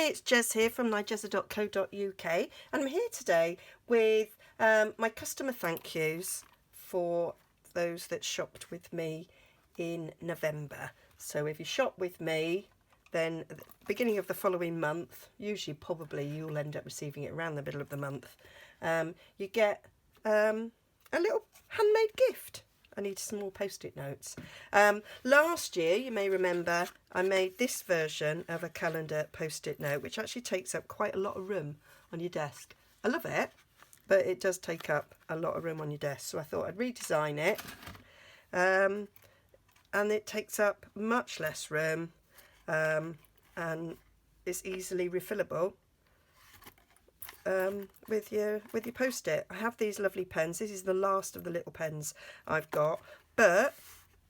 it's Jez here from Nigezza.co.uk, and I'm here today with my customer thank yous for those that shopped with me in November. So if you shop with me, then at the beginning of the following month, usually probably you'll end up receiving it around the middle of the month, you get a little handmade gift. I need some more post-it notes. Last year, you may remember, I made this version of a calendar post-it note, which actually takes up quite a lot of room on your desk. I love it, but it does take up a lot of room on your desk. So I thought I'd redesign it. And it takes up much less room, and it's easily refillable. With your post-it. I have these lovely pens. This is the last of the little pens I've got, but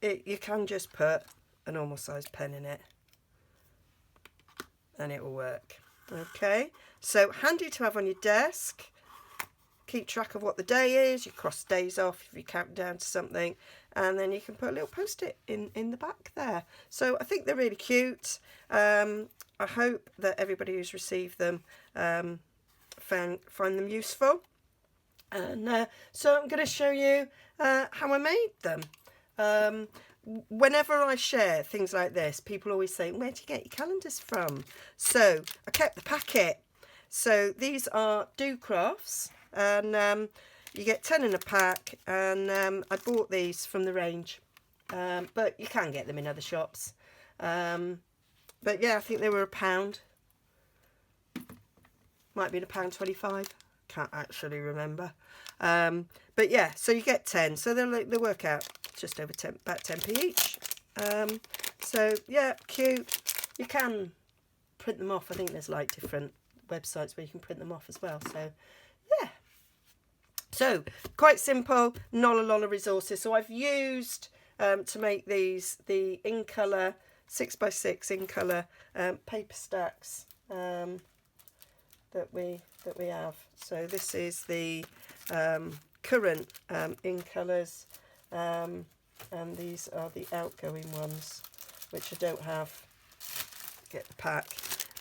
you can just put a normal sized pen in it and it will work. Okay, so handy to have on your desk. Keep track of what the day is. You cross days off if you count down to something, and then you can put a little post-it in the back there. So I think they're really cute. I hope that everybody who's received them find them useful, and so I'm going to show you how I made them. Whenever I share things like this, people always say, where do you get your calendars from? So I kept the packet. So these are Do Crafts, and you get 10 in a pack, and I bought these from the range, but you can get them in other shops, but yeah, I think they were £1. Might be £1.25. Can't actually remember. But yeah, so you get 10. So they work out just over 10, about 10p each. So yeah, cute. You can print them off. I think there's like different websites where you can print them off as well. So yeah. So quite simple, not a lot of resources. So I've used to make these the in colour 6x6 in colour paper stacks. That we have. So this is the current in colours, and these are the outgoing ones, which I don't have. Get the pack,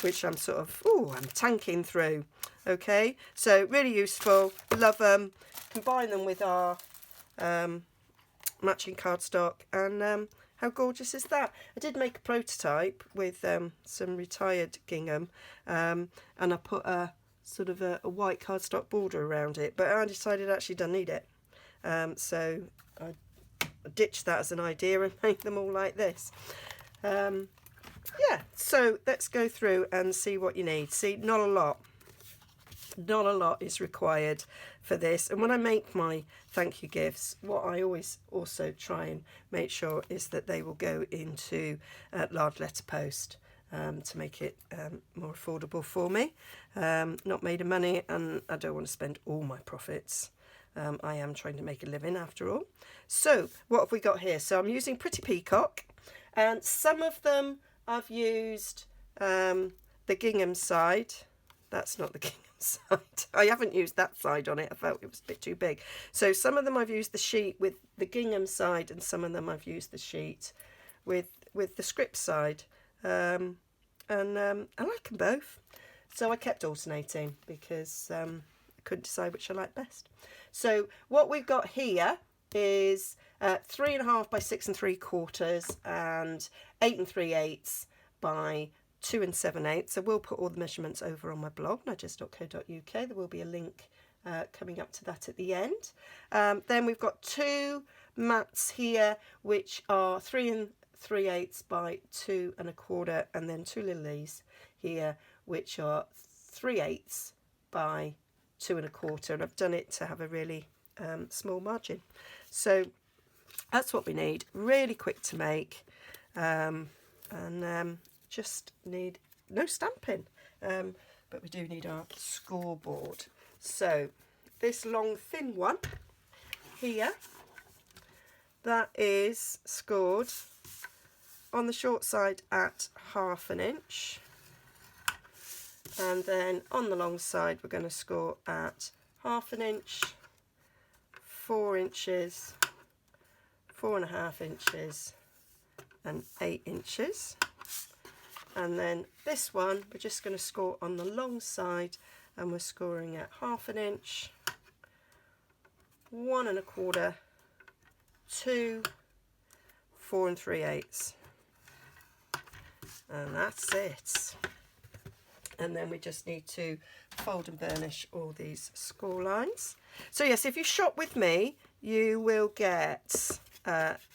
which I'm sort of I'm tanking through. Okay, so really useful. Love them. Combine them with our matching cardstock, and how gorgeous is that? I did make a prototype with some retired gingham, and I put a sort of a white cardstock border around it, but I decided I actually don't need it. So I ditched that as an idea and made them all like this. Yeah, so let's go through and see what you need. See, not a lot is required for this, and when I make my thank you gifts, what I always also try and make sure is that they will go into large letterpost to make it more affordable for me. Not made of money, and I don't want to spend all my profits. I am trying to make a living after all. So what have we got here? So I'm using Pretty Peacock, and some of them I've used the gingham side. That's not the gingham side. I haven't used that side on it. I felt it was a bit too big. So some of them I've used the sheet with the gingham side, and some of them I've used the sheet with the script side. And I like them both. So I kept alternating because I couldn't decide which I liked best. So what we've got here is 3.5 by 6 3/4 and 8 3/8 by 2 7/8. I will put all the measurements over on my blog, nigezza.co.uk. There will be a link coming up to that at the end. Then we've got 2 mats here, which are 3 3/8 by 2 1/4, and then 2 lilies here, which are 3/8 by 2 1/4, and I've done it to have a really small margin. So that's what we need. Really quick to make, and just need no stamping, but we do need our scoreboard. So this long thin one here, that is scored on the short side at 1/2 inch, and then on the long side we're going to score at 1/2 inch, 4 inches, 4.5 inches and 8 inches. And then this one, we're just going to score on the long side, and we're scoring at 1/2 inch, 1 1/4, 2, 4 3/8. And that's it. And then we just need to fold and burnish all these score lines. So yes, if you shop with me, you will get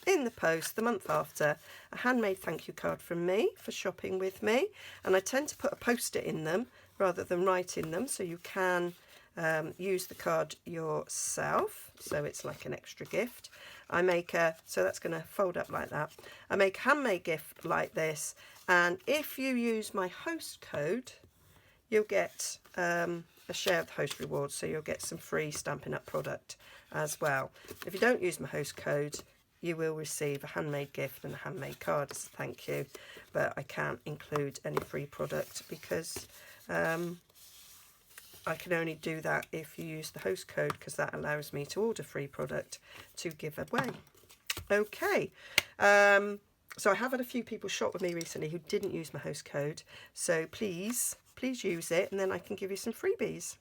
in the post the month after a handmade thank you card from me for shopping with me, and I tend to put a post-it in them rather than write in them, so you can use the card yourself, so it's like an extra gift. I make so that's going to fold up like that. I make a handmade gift like this, and if you use my host code, you'll get a share of the host rewards, so you'll get some free Stampin' Up product as well. If you don't use my host code, you will receive a handmade gift and a handmade card as a thank you, but I can't include any free product because I can only do that if you use the host code, because that allows me to order free product to give away. Okay, so I have had a few people shop with me recently who didn't use my host code, so please use it, and then I can give you some freebies.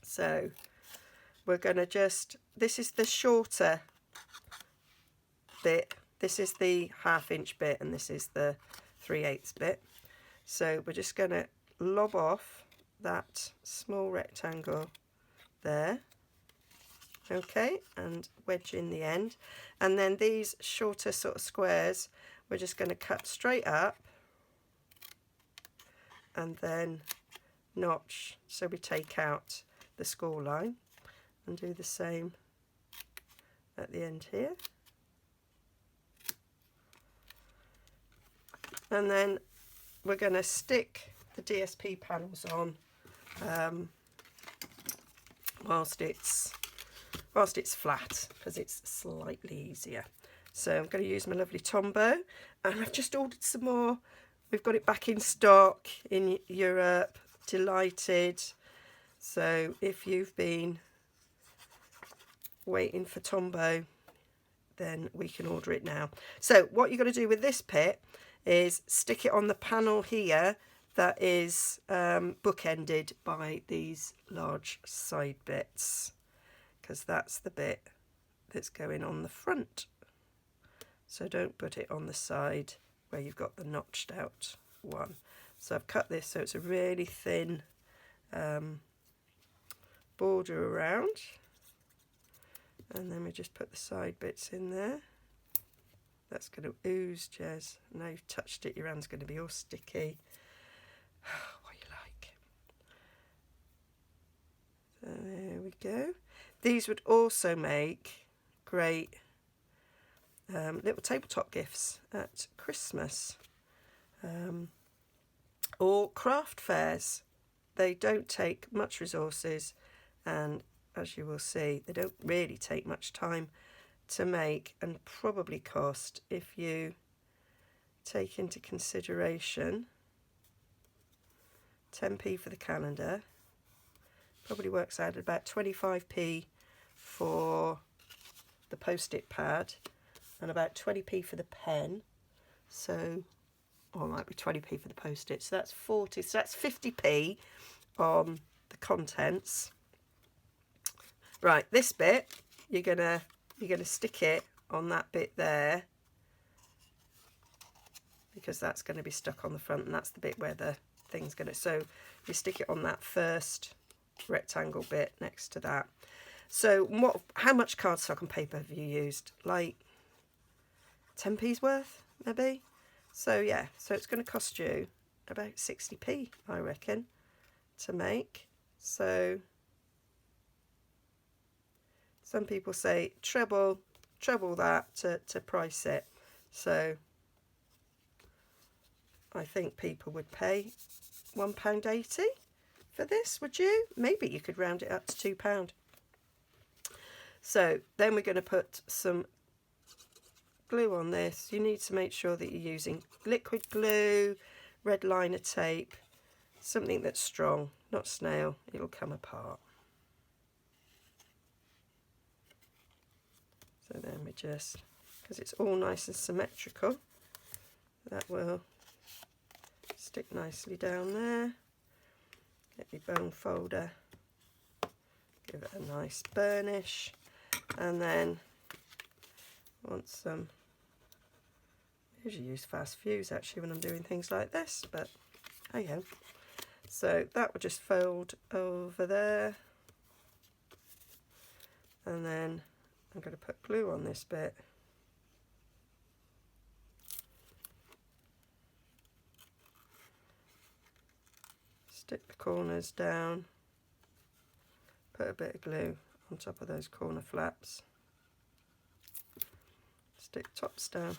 So we're going to just, this is the shorter bit, this is the 1/2 inch bit, and this is the 3/8 bit. So we're just going to lob off that small rectangle there, okay, and wedge in the end, and then these shorter sort of squares we're just going to cut straight up and then notch, so we take out the score line, and do the same at the end here. And then we're going to stick the DSP panels on whilst it's flat, because it's slightly easier. So I'm going to use my lovely Tombow, and I've just ordered some more. We've got it back in stock in Europe. Delighted. So if you've been waiting for Tombow, then we can order it now. So what you've got to do with this pit is stick it on the panel here that is bookended by these large side bits, because that's the bit that's going on the front. So don't put it on the side where you've got the notched out one. So I've cut this so it's a really thin border around, and then we just put the side bits in there. That's going to ooze, Jez. Now you've touched it, your hand's going to be all sticky. What you like. So there we go. These would also make great little tabletop gifts at Christmas or craft fairs. They don't take much resources, and as you will see, they don't really take much time to make, and probably cost, if you take into consideration 10p for the calendar, probably works out at about 25p for the post-it pad and about 20p for the pen. So, or it might be 20p for the post-it. So that's 40. So that's 50p on the contents. Right, this bit you're gonna stick it on that bit there, because that's going to be stuck on the front, and that's the bit where the thing's going to, so you stick it on that first rectangle bit next to that. So how much cardstock and paper have you used? Like 10p's worth maybe? So yeah, so it's going to cost you about 60p, I reckon, to make. So some people say treble that to price it. So I think people would pay £1.80 for this, would you? Maybe you could round it up to £2. So then we're going to put some glue on this. You need to make sure that you're using liquid glue, red liner tape, something that's strong, not snail, it'll come apart. So then we just, because it's all nice and symmetrical, that will stick nicely down there. Get your bone folder, give it a nice burnish, and then want some, I usually use fast fuse actually when I'm doing things like this, but hey ho. So that will just fold over there, and then I'm going to put glue on this bit. Stick the corners down, put a bit of glue on top of those corner flaps, stick tops down.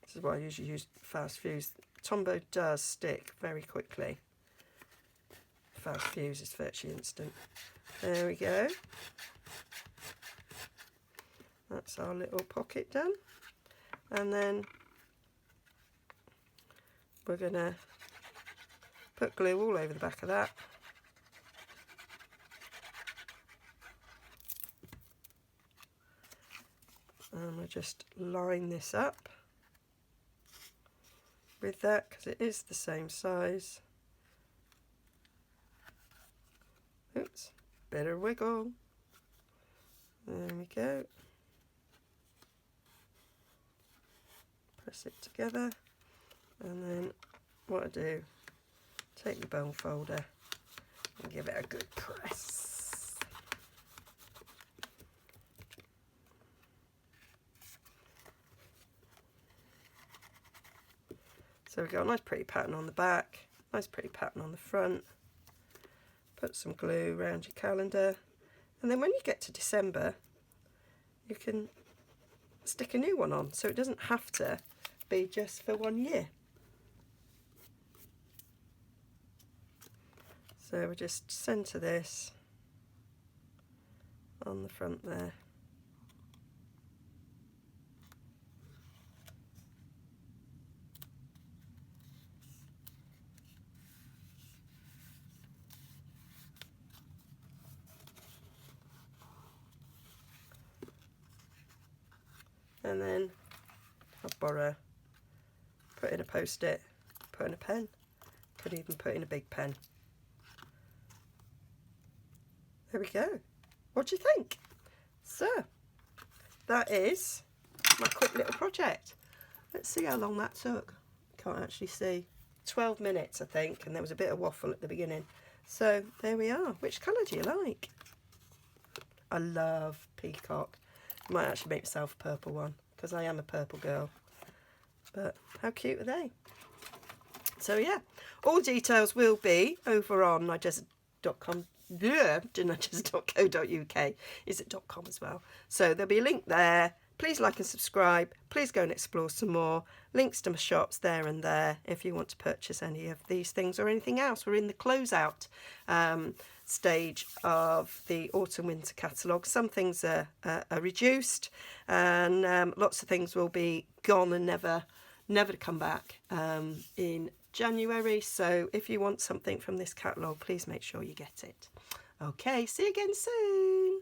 This is why I usually use fast fuse. Tombow does stick very quickly. Fast fuse is virtually instant. There we go. That's our little pocket done. And then we're going to put glue all over the back of that. And we'll just line this up with that because it is the same size. Oops, bit of wiggle. There we go. Press it together, and then what I do, take the bone folder and give it a good press. So we've got a nice pretty pattern on the back, nice pretty pattern on the front. Put some glue around your calendar, and then when you get to December you can stick a new one on, so it doesn't have to be just for 1 year. So we just centre this on the front there. And then I'll borrow, put in a post-it, put in a pen, could even put in a big pen. There we go. What do you think? So, that is my quick little project. Let's see how long that took. Can't actually see. 12 minutes, I think, and there was a bit of waffle at the beginning. So, there we are. Which colour do you like? I love peacock. I might actually make myself a purple one, because I am a purple girl. But how cute are they? So yeah, all details will be over on nigezza.com. Yeah, nigezza.co.uk. Is it .com as well? So there'll be a link there. Please like and subscribe. Please go and explore some more. Links to my shops there and there if you want to purchase any of these things or anything else. We're in the closeout stage of the autumn winter catalogue. Some things are reduced, and lots of things will be gone and never to come back in January. So if you want something from this catalogue, please make sure you get it. Okay, see you again soon.